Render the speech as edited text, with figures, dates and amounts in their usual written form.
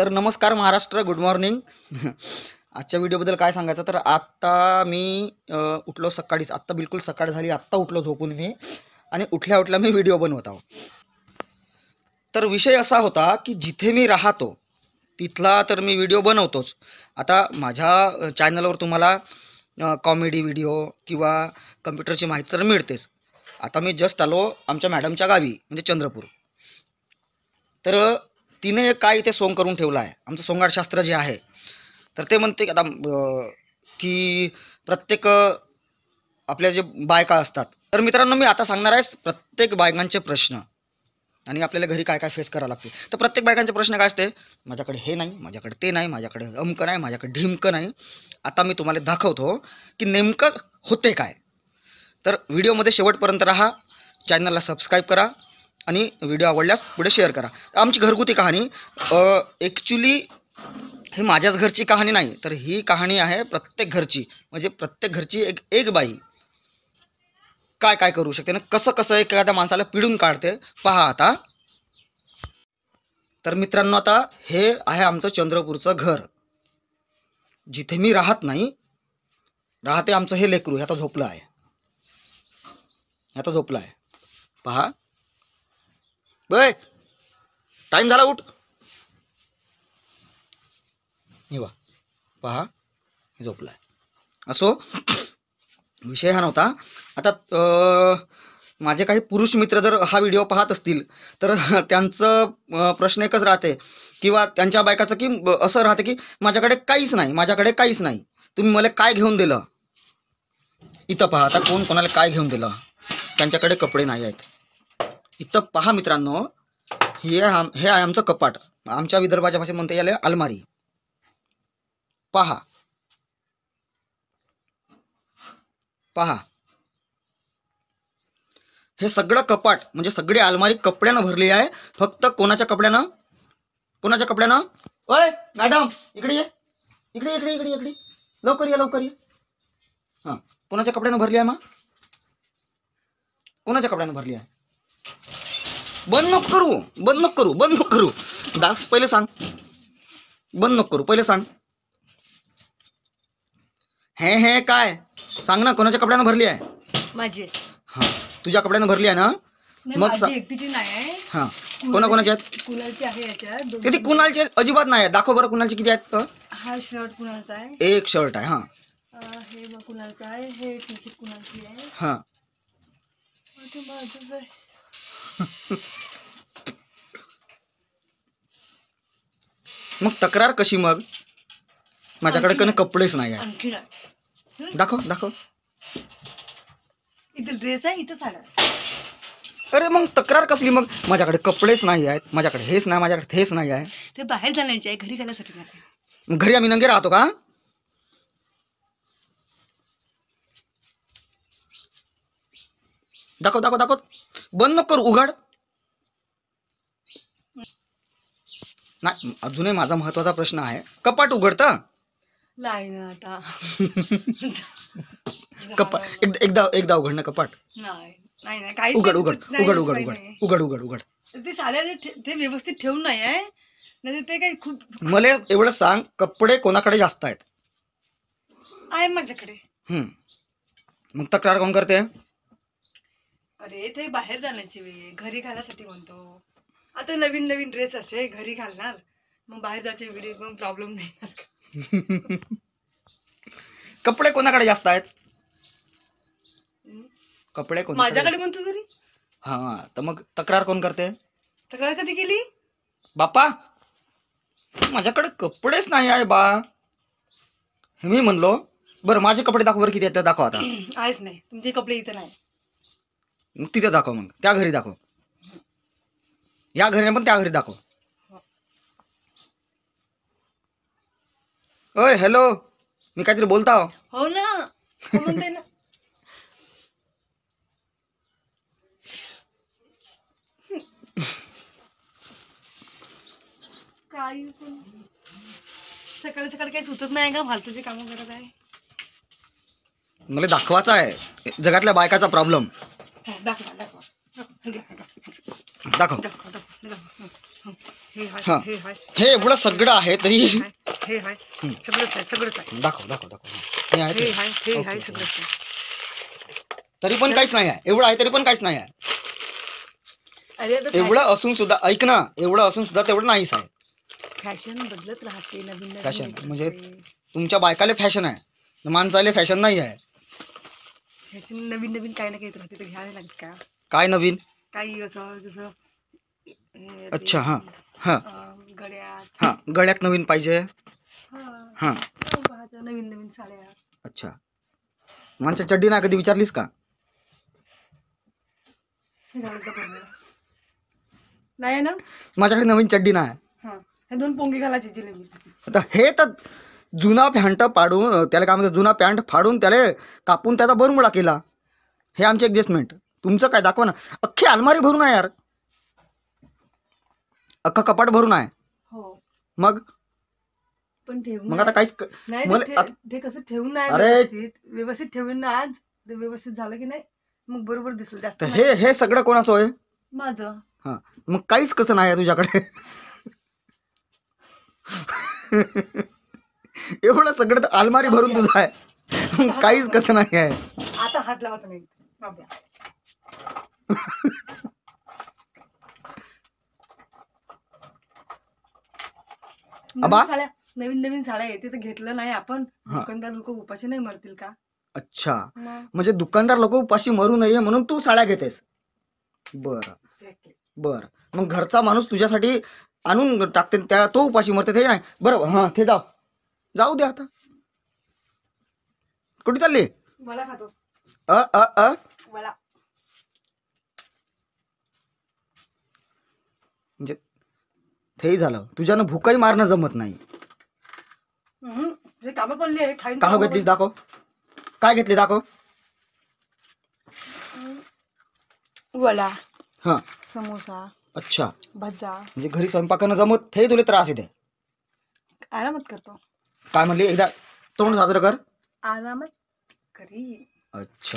तर नमस्कार Maharashtra, good morning. आजच्या व्हिडिओबद्दल काय सांगायचं तर आत्ता मी उठलो सकाळीच. आत्ता बिलकुल सकाळ झाली, आत्ता उठलो झोपून मी आणि उठल्या उठल्या मी व्हिडिओ बनवत आहो. तर विषय असा होता की जिथे मी राहतो तिथला तर मी व्हिडिओ बनवतोच. आता माझ्या चॅनलवर तुम्हाला कॉमेडी व्हिडिओ किंवा कम्प्युटरची माहिती तर मिळतेच. आता मी जस्ट आलो आमच्या मॅडमच्या गावी म्हणजे चंद्रपूर. तर तिने काय इथे सोंग करून ठेवलं आहे, आमचं सोंगाडशास्त्र जे आहे. तर ते म्हणते की आता की प्रत्येक आपल्या जे बायका असतात. तर मित्रांनो मी आता सांगणार आहे प्रत्येक बायकांचे प्रश्न आणि आपल्याला घरी काय काय फेस करावं लागते. तर प्रत्येक बायकांचे प्रश्न काय असते, माझ्याकडे हे नाही, माझ्याकडे ते नाही, माझ्याकडे अमकं नाही, माझ्याकडे ढिमकं नाही. आता मी तुम्हाला दाखवतो की नेमकं होते काय. तर व्हिडिओमध्ये शेवटपर्यंत राहा, चॅनलला सबस्क्राईब करा आणि व्हिडिओ आवडल्यास पुढे शेअर करा. आमची घरगुती कहाणी ॲक्च्युली ही माझ्याच घरची कहाणी नाही, तर ही कहाणी आहे प्रत्येक घरची. म्हणजे प्रत्येक घरची एक एक बाई काय काय करू शकते ना, कसं कसं एखाद्या माणसाला पिळून काढते पहा आता. तर मित्रांनो आता हे आहे आमचं चंद्रपूरचं घर, जिथे मी राहत नाही, राहते आमचं हे लेकरू. हे आता झोपलं आहे, हे आता झोपलं आहे पहा. बय टाईम झाला, उठ. हे वा पहा, हे झोपलं आहे. असो, विषय हा नव्हता. आता माझे काही पुरुष मित्र जर हा व्हिडिओ पाहत असतील तर त्यांचं प्रश्न एकच राहते किंवा त्यांच्या बायकाचं की असं राहते की माझ्याकडे काहीच नाही, माझ्याकडे काहीच नाही, तुम्ही मला काय घेऊन दिलं. इथं पहा आता कोण कोणाला काय घेऊन दिलं. त्यांच्याकडे कपडे नाही आहेत. इथं पहा मित्रांनो, हे आहे आमचं कपाट. आमच्या विदर्भाच्या भाषेत म्हणता याला अलमारी. पहा पहा, हे सगळं कपाट म्हणजे सगळी अलमारी कपड्यानं भरली आहे. फक्त कोणाच्या कपड्यानं, कोणाच्या कपड्यानं. ओय मॅडम इकडे ये, इकडे इकडे इकडे इकडे, लवकर ये लवकर ये. हां, कोणाच्या कपड्यानं भरली आहे? मग कोणाच्या कपड्यानं भरली आहे? बंद नको करू, बंद नको करू, बंद नको करू. दास पहिले सांग, बंद नको करू, पहिले सांग. हे काय सांग ना, कोणाच्या कपड्यानं भरली आहे? माझी. हां, तुझ्या कपड्यानं भरली आहे ना? मग माझी एकटीची नाही आहे. हां, कोणाकोणाची आहेत? कुणालची आहे याच्यात. किती कुणालचे? अजिबात नाही आहे. दाखव बरं कुणालचे किती आहेत. हा शर्ट कुणालचा आहे, एक शर्ट आहे. हां हे बघ कुणालचा आहे, हे टी शर्ट कुणालची आहे, हां. ते माझंच आहे. मग तक्रार कशी मग? माझ्याकडे कधी कपडेच नाही आहे. आणखी नाही. दाखव दाखव. इथे ड्रेस आहे, इथं साड्या आहे. अरे मग तक्रार कसली मग? माझ्याकडे कपडेच नाही आहेत, माझ्याकडे हेच नाही, माझ्याकडे हेच नाही आहे. ते बाहेर जाण्याची आहे, घरी घालायसाठी नाही. मग घरी आम्ही नंगे राहतो का? दाखव दाखव दाखव. बंद नको करू, उघड. नाही, अजूनही माझा महत्वाचा प्रश्न आहे, कपाट उघडतं? नाही ना आता. कपाट एकदा उघड ना कपाट. नाही नाही नाही, काहीच उघड नाही. उघड नाही, उघड नाही, उघड काही उघड नाही. उघड उघड उघड. ते साड्या ते व्यवस्थित ठेवून नाही आहे, नाही ते काही खूप मला एवढं सांग, कपडे कोणाकडे जास्त आहेत? आहे माझ्याकडे. मग तक्रार कोण करते? अरे ते बाहेर जाण्याची वेळ, घरी घालण्यासाठी म्हणतो. आता नवीन नवीन ड्रेस असे घरी घालणार, मग बाहेर जायचे वेळी मग प्रॉब्लेम नाही. कपडे कोणाकडे जास्त आहेत? कपडे कोण माझ्याकडे म्हणतो तरी. हा, तर मग तक्रार कोण करते? तक्रार कधी केली? बापा माझ्याकडे कपडेच नाही आहे बा. हे मी म्हणलो. बरं माझे कपडे दाखव बरं, किती आहेत ते दाखव आता. आहेच नाही, तुमचे कपडे इथं नाही. मग तिथे दाखव, मग त्या घरी दाखव. या घरी नाही पण त्या घरी दाखव. ओय हॅलो, मी काहीतरी बोलता हो ना, हो म्हणते ना. काही पण सकाळी सकाळी काही सुचत नाही का, फालतूचे कामं करत आहे. मला दाखवायचा आहे जगातल्या बायकाचा प्रॉब्लेम. दाखवा दाखवा दाखव. दाखवा दाखवा. हे हाय हा. हे हाय हे एवढं सगळं आहे तरी हे हाय हम्म. सगळंच आहे सगळंच आहे दाखव दाखव दाखव हे आहे हे ते. हाय हे ओके, हाय ओके. सगळंच आहे. तरी पण काहीच नाही आहे. एवढं आहे तरी पण काहीच नाही आहे. अरे आता एवढं असून सुद्धा ऐक ना, एवढं असून सुद्धा तेवढं नाहीच आहे. फॅशन बदलत राहते नवीन नवीन फॅशन येत म्हणजे राहते. तुमच्या बायकाले फॅशन आहे, माणसाले फॅशन नाही आहे. फॅशन नवीन नवीन काही ना काही येत राहते तर घ्यावे लागत का काय नवीन? काही असं जसं हे ते, अच्छा हां हां गड्यात हां गळ्यात नवीन पाहिजे. हा हां पाहता नवीन नवीन साड्या अच्छा. माणसं चड्डी नाही कधी विचारलीस का? हे घालत पूर्ण नाही आहे ना. माझ्याकडे नवीन चड्डी नाही. हा हे 2 पोंगी घालायची जिलेबी. आता हे तर जुना पॅन्ट पाडून त्याला काय म्हणतात, जुना पॅन्ट फाडून त्याला कापून त्याचा बरमुडा केला. हे आमची ॲडजस्टमेंट. तुमचं काय दाखवा ना. अख्खी अलमारी भरून आहे यार, अख्खा कपाट भरून आहे. हो मग पण ठेवून मग आता काहीच नाही मला ते कसं ठेवून नाही अरे. व्यवस्थित ठेवून ना आज ते व्यवस्थित झालं की नाही मग बरोबर दिसलं जास्त तर नाही. हे सगळं कोणाचं आहे? माझं हां मग काहीच कसं नाही आहे तुझ्याकडे. एवढं सगळं तर अलमारी भरून तुझं आहे, मग काहीच कसं नाही आहे. आता हात लावत नाही बाबा. आबा? नवीन नवीन साड्या येते तर घेतलं नाही आपण. हा. दुकानदार लोक उपाशी नाही मरतील का अच्छा, मग म्हणजे दुकानदार लोक उपाशी मरू नये म्हणून तू साड्या घेतेस. बरं Exactly. बरं. मग घरचा माणूस तुझ्यासाठी आणून टाकते, त्या तो उपाशी मरते ते नाही बरोबर. हां ते जाऊ दे आता. कुठे चालली? मला खातो अ अ अ मला म्हणजे तेही झालं, तुझ्यानं भूकही मारणं जमत नाही. जे कामं पडली आहे खाईन का कामं घेतलीस दाखव, काय घेतली दाखव. पडली. वडा हां समोसा अच्छा, भजा म्हणजे घरी स्वयंपाक करणं जमत हे तुला त्रास येते. आरामात करतो काय म्हणली, एकदा तोंड साजरं कर. आरामात करी. अच्छा